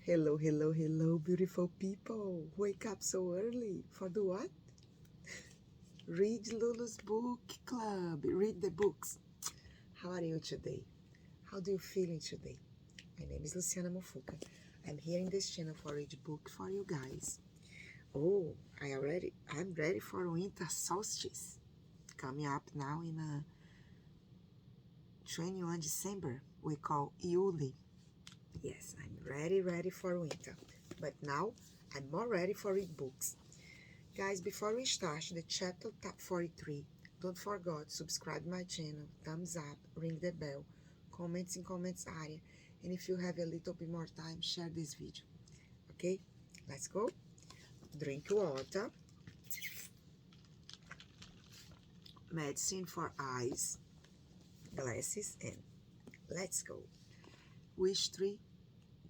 Hello, hello, hello, beautiful people. Wake up so early. For the what? Read Lulu's book club. Read the books. How are you today? How do you feeling today? My name is Luciana Mofuca. I'm here in this channel for read book for you guys. Oh, I'm ready for winter solstice. Coming up now in 21 December. We call Yuli. Yes, I'm ready for winter. But now, I'm more ready for read books. Guys, before we start the chapter 43, don't forget subscribe my channel, thumbs up, ring the bell, comments in comments area, and if you have a little bit more time, share this video. Okay, let's go. Drink water. Medicine for eyes, glasses, and let's go. Wishtree,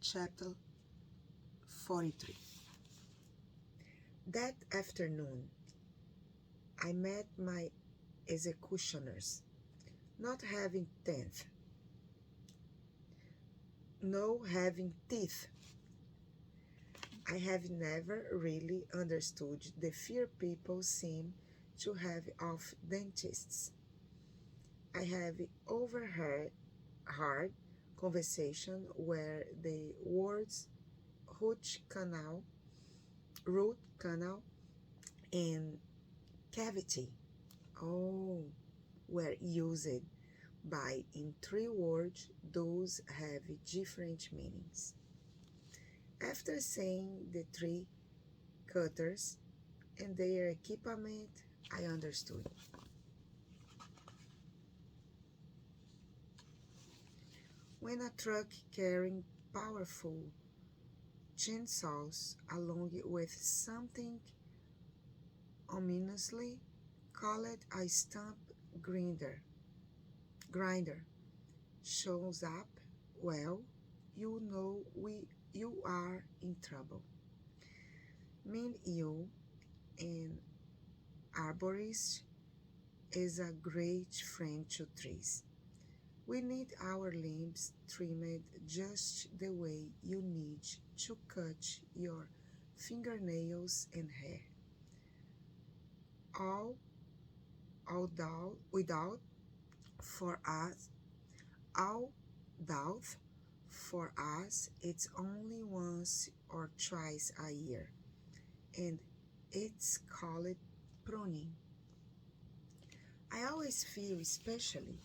chapter 43. That afternoon, I met my executioners, not having teeth, no having teeth. I have never really understood the fear people seem to have of dentists. I have overheard conversation where the words root canal, and cavity, were used by in 3 words. Those have different meanings. After saying the 3 cutters and their equipment, I understood. When a truck carrying powerful chainsaws along with something ominously called a stump grinder shows up, well, you know you are in trouble. Mean you, an arborist, is a great friend to trees. We need our limbs trimmed just the way you need to cut your fingernails and hair. Without for us, all doubt for us, it's only once or twice a year, and it's called pruning. I always feel especially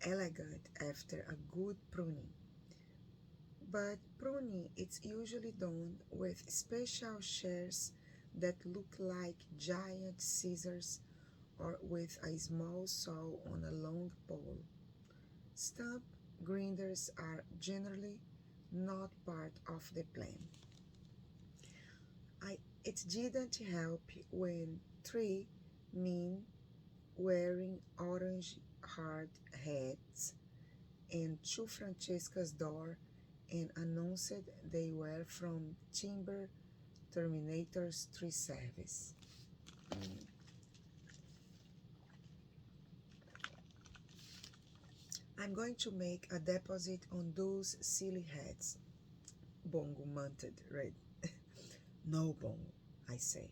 elegant after a good pruning. But pruning is usually done with special shears that look like giant scissors or with a small saw on a long pole. Stump grinders are generally not part of the plan. It didn't help when 3 men wearing orange hard hats and to Francesca's door and announced they were from Timber Terminators 3 Service. I'm going to make a deposit on those silly heads, Bongo mounted red. No, Bongo, I said.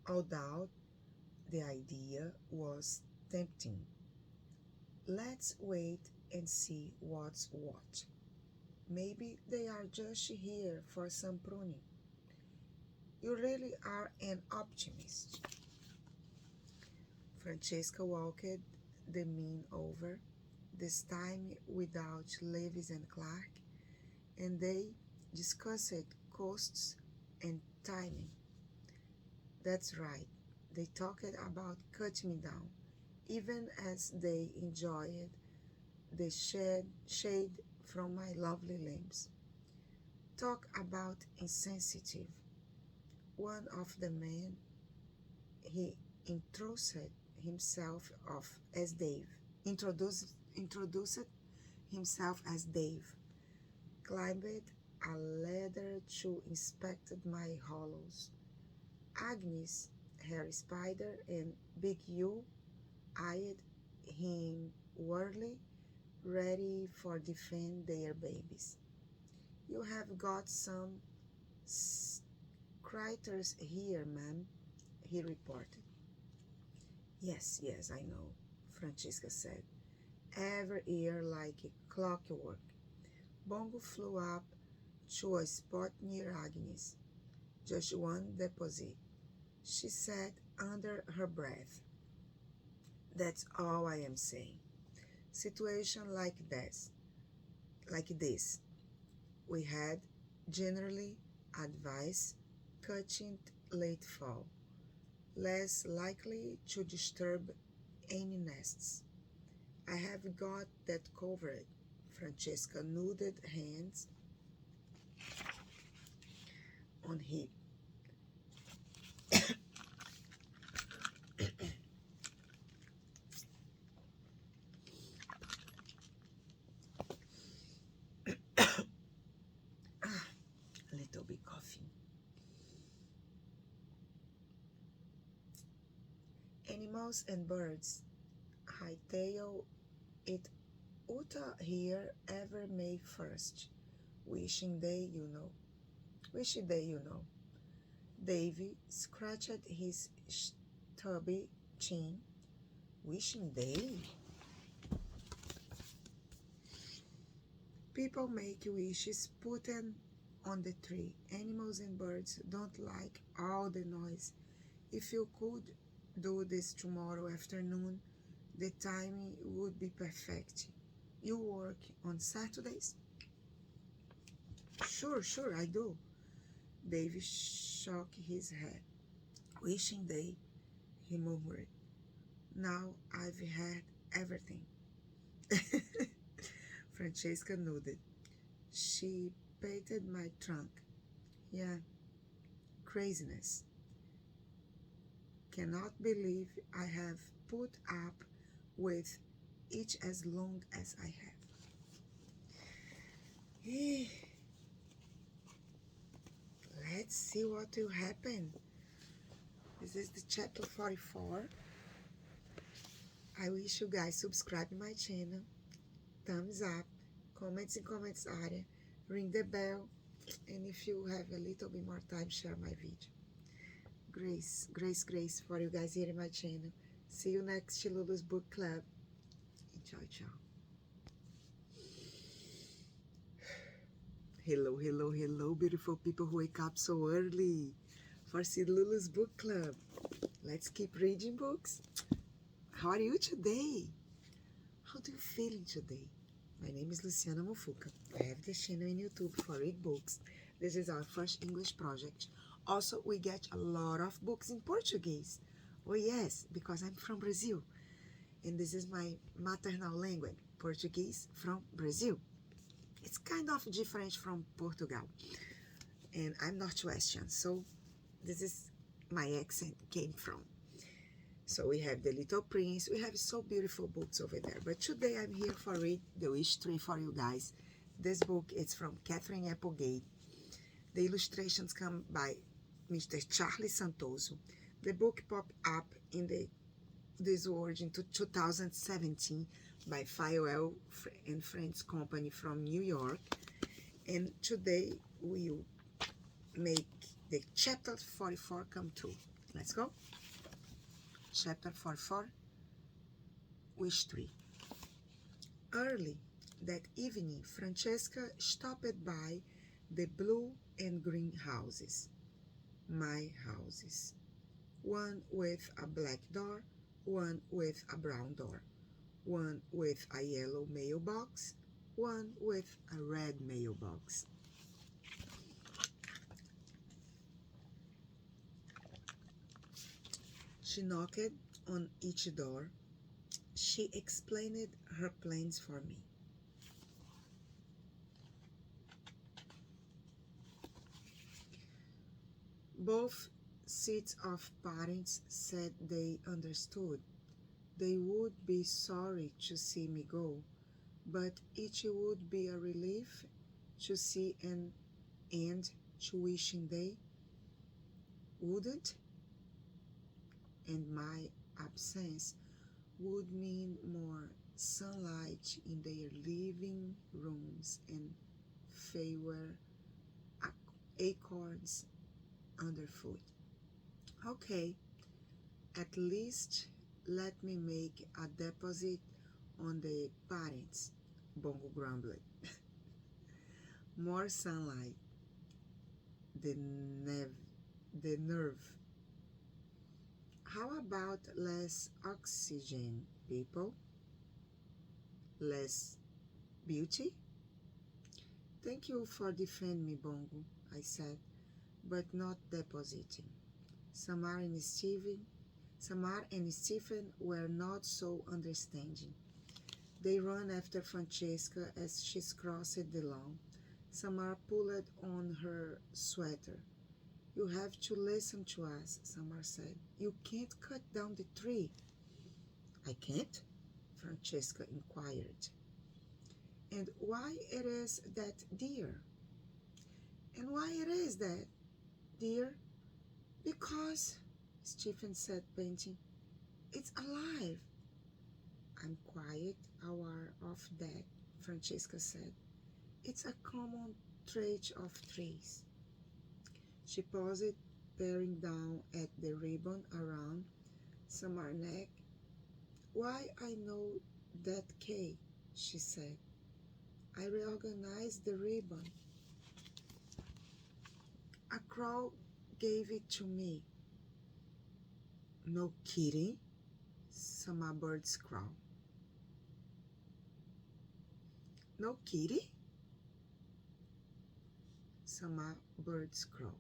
Although the idea was tempting. Let's wait and see what's what. Maybe they are just here for some pruning. You really are an optimist. Francesca walked the men over, this time without Lewis and Clark, and they discussed costs and timing. That's right, they talked about cutting me down, even as they enjoyed the shade from my lovely limbs. Talk about insensitive. One of the men, he introduced himself as Dave. Introduced himself as Dave. Climbed a ladder to inspect my hollows. Agnes, Harry Spider, and Big U eyed him warily, ready for defend their babies. You have got some critters here, ma'am, he reported. Yes, yes, I know, Francisca said, every year like clockwork. Bongo flew up to a spot near Agnes. Just one deposit, she said under her breath. That's all I am saying. Situation like this, we had generally advised catching late fall, less likely to disturb any nests. I have got that covered. Francesca nodded hands on hip. A little bit coughing. Animals and birds hightail it Uta here ever May 1st. Wishing day, you know. Davy scratched his stubby chin. Wishing day? People make wishes, put them on the tree. Animals and birds don't like all the noise. If you could do this tomorrow afternoon, the timing would be perfect. You work on Saturdays? Sure, I do. Davy shook his head. Wishing day, he murmured. Now I've had everything. Francesca nodded. She patted my trunk. Yeah, craziness. Cannot believe I have put up with it as long as I have. Let's see what will happen. This is the chapter 44. I wish you guys subscribe to my channel, thumbs up, comments in comments area, ring the bell, and if you have a little bit more time, share my video. Grace for you guys here in my channel. See you next Lulu's book club. Ciao. Hello, beautiful people who wake up so early for see Lulu's book club. Let's keep reading books. How are you today? How do you feel today? My name is Luciana Mofuca. I have this channel in YouTube for read books. This is our first English project. Also, we get a lot of books in Portuguese. Oh yes, because I'm from Brazil. And this is my maternal language, Portuguese from Brazil. It's kind of different from Portugal. And I'm Northwestern, so this is my accent came from. So we have The Little Prince. We have so beautiful books over there. But today I'm here for read The Wishtree for you guys. This book is from Katherine Applegate. The illustrations come by Mr. Charlie Santoso. The book popped up in this world in 2017 by Feiwel and Friends company from New York. And today we'll make the chapter 44 come true. Let's go. Chapter 44, Wishtree. Early that evening, Francesca stopped by the blue and green houses, my houses. One with a black door, one with a brown door, one with a yellow mailbox, one with a red mailbox. She knocked on each door. She explained her plans for me. Both sets of parents said they understood. They would be sorry to see me go, but it would be a relief to see an end to wishing day, wouldn't? And my absence would mean more sunlight in their living rooms and fewer acorns underfoot. Okay, at least let me make a deposit on the parents, Bongo grumbled. More sunlight, the the nerve. How about less oxygen, people? Less beauty? Thank you for defending me, Bongo, I said, but not depositing. Samar and Stephen were not so understanding. They ran after Francesca as she crossed the lawn. Samar pulled on her sweater. You have to listen to us, Samar said. You can't cut down the tree. I can't? Francesca inquired. And why it is that, dear? And why it is that, dear? Because, Stephen said, panting, it's alive. I'm quite aware of that, Francesca said. It's a common trait of trees. She paused, peering down at the ribbon around Samar's neck. Why I know that Kay, she said. I reorganized the ribbon. A crow gave it to me. No kidding, Samar bird's crow. No kitty? Samar bird's crow.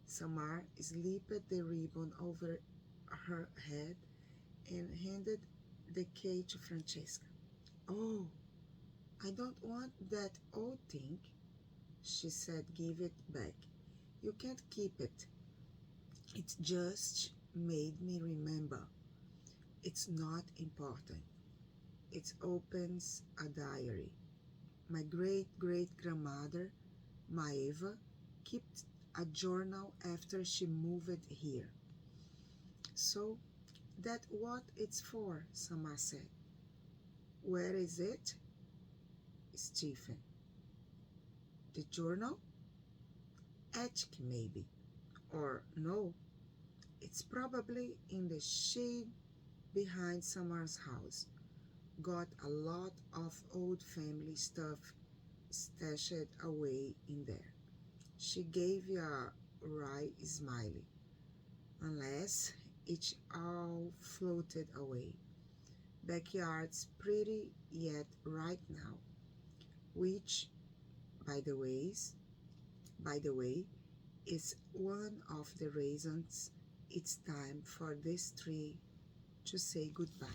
Samar slipped the ribbon over her head and handed the key to Francesca. Oh, I don't want that old thing, she said. Give it back. You can't keep it. It just made me remember. It's not important. It opens a diary. My great-great-grandmother, Maeva, kept a journal after she moved here. So, that's what it's for, Samar said. Where is it? Stephen. The journal? Attic, maybe. Or no, it's probably in the shed behind Samar's house. Got a lot of old family stuff stashed away in there. She gave a wry smile. Unless it all floated away. Backyard's pretty yet right now. Which, by the way, is one of the reasons it's time for this tree to say goodbye.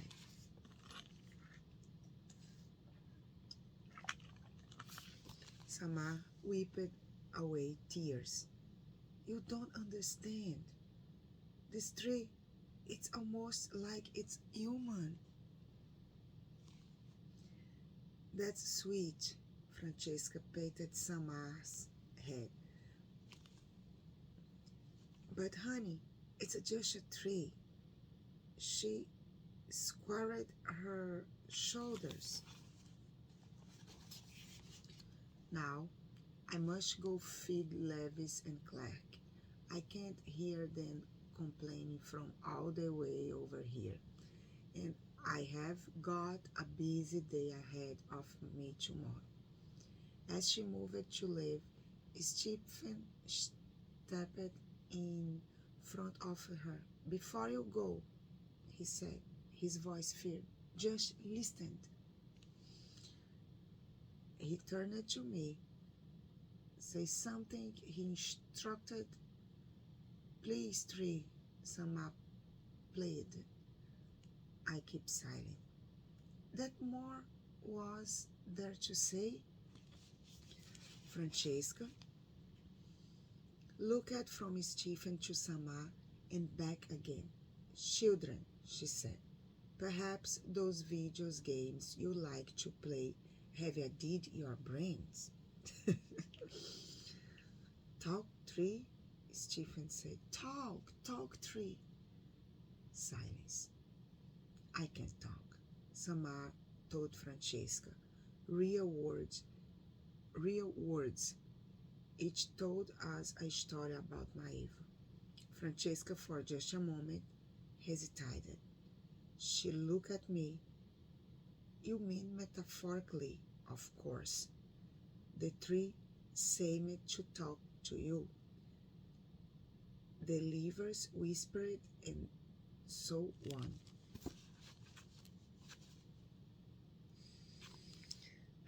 Samar wiped away tears. You don't understand. This tree, it's almost like it's human. That's sweet, Francesca patted Samar's head. But honey, it's just a tree. She squared her shoulders. Now, I must go feed Levis and Clark. I can't hear them complaining from all the way over here. And I have got a busy day ahead of me tomorrow. As she moved to leave, Stephen stepped in front of her. Before you go, he said, his voice firm, just listen. He turned to me. Say something, he instructed. Please, tree, Samar pleaded. I kept silent. That more was there to say? Francesca looked from Stephen to Samar and back again. Children, she said, perhaps those video games you like to play have added your brains. Talk, tree, Stephen said. Talk, tree. Silence. I can't talk, Samar told Francesca. Real words. Each told us a story about Maeva. Francesca, for just a moment, hesitated. She looked at me. You mean metaphorically, of course. The tree seemed to talk to you. The leaves whispered and so on.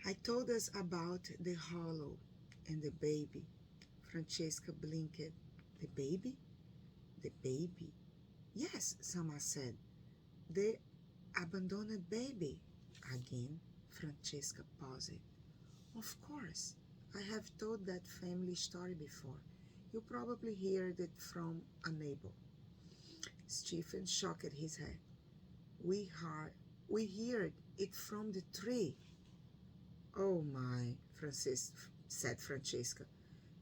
I told us about the hollow and the baby. Francesca blinked. The baby? The baby. Yes, Sama said. The abandoned baby. Again, Francesca paused. Of course, I have told that family story before. You probably heard it from a neighbor. Stephen shook his head. We heard it from the tree. Oh my, said Francesca.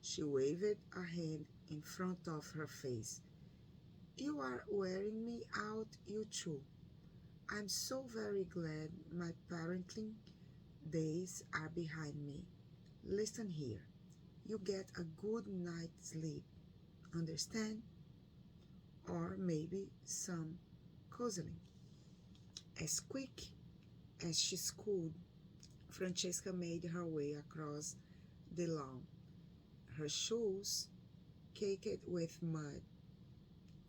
She waved a hand in front of her face. You are wearing me out, you two. I'm so very glad my parenting days are behind me. Listen here. You get a good night's sleep. Understand? Or maybe some cuddling. As quick as she could, Francesca made her way across the lawn, her shoes caked with mud.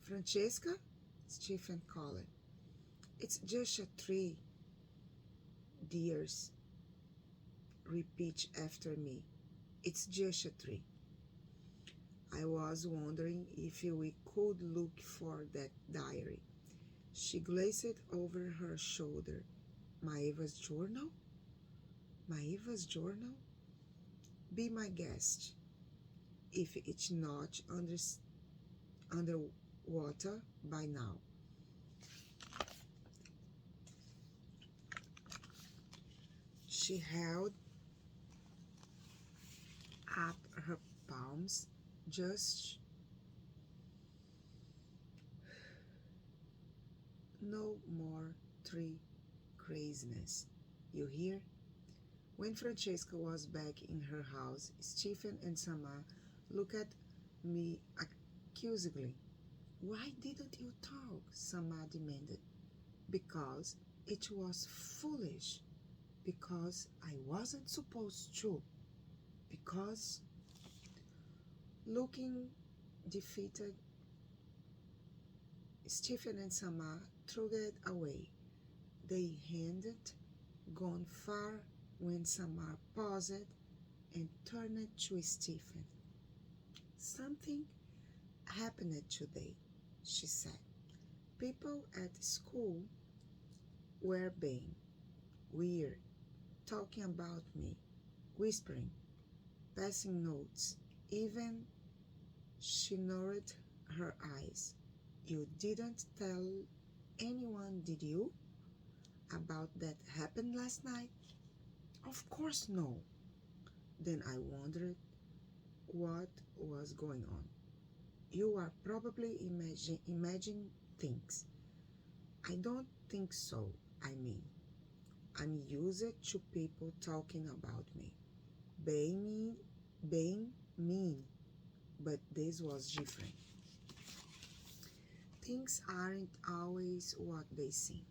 Francesca? Stephen called. It's just a tree. Dears, repeat after me. It's just a tree. I was wondering if we could look for that diary. She glanced over her shoulder. Maeva's journal? Maeva's journal? Be my guest. If it's not underwater by now. She held up her palms. Just no more tree craziness. You hear? When Francesca was back in her house, Stephen and Sama looked at me accusingly. Why didn't you talk? Sama demanded. Because it was foolish. Because I wasn't supposed to. Because, looking defeated, Stephen and Sama threw it away. They hadn't gone far when Sama paused and turned to Stephen. Something happened today, she said. People at school were being weird, talking about me, whispering, passing notes. Even she narrowed her eyes. You didn't tell anyone, did you, about that happened last night? Of course no. Then I wondered what was going on. You are probably imagining things. I don't think so. I'm used to people talking about me, being mean, but this was different. Things aren't always what they seem.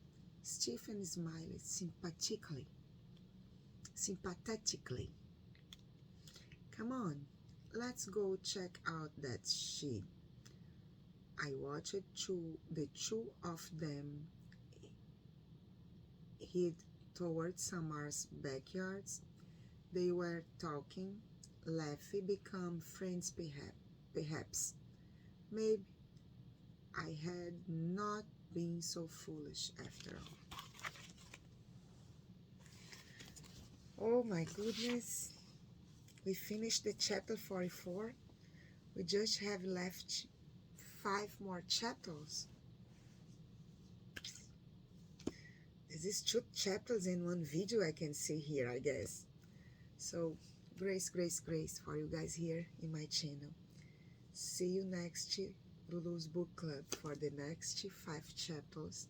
Stephen smiled sympathetically. Come on, let's go check out that shed. I watched the two of them head towards Samar's backyards. They were talking, laughing, become friends perhaps. Maybe I had not been so foolish after all. Oh my goodness. We finished the chapter 44. We just have left 5 more chapters. This is 2 chapters in 1 video I can see here, I guess. So, grace for you guys here in my channel. See you next Lulu's Book Club for the next 5 chapters.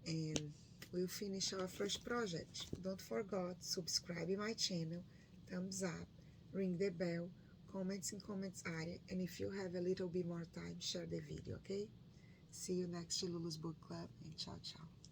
And we'll finish our first project. Don't forget, subscribe my channel, thumbs up, ring the bell, comments in comments area, and if you have a little bit more time, share the video, okay? See you next to Lulu's Book Club, and ciao, ciao.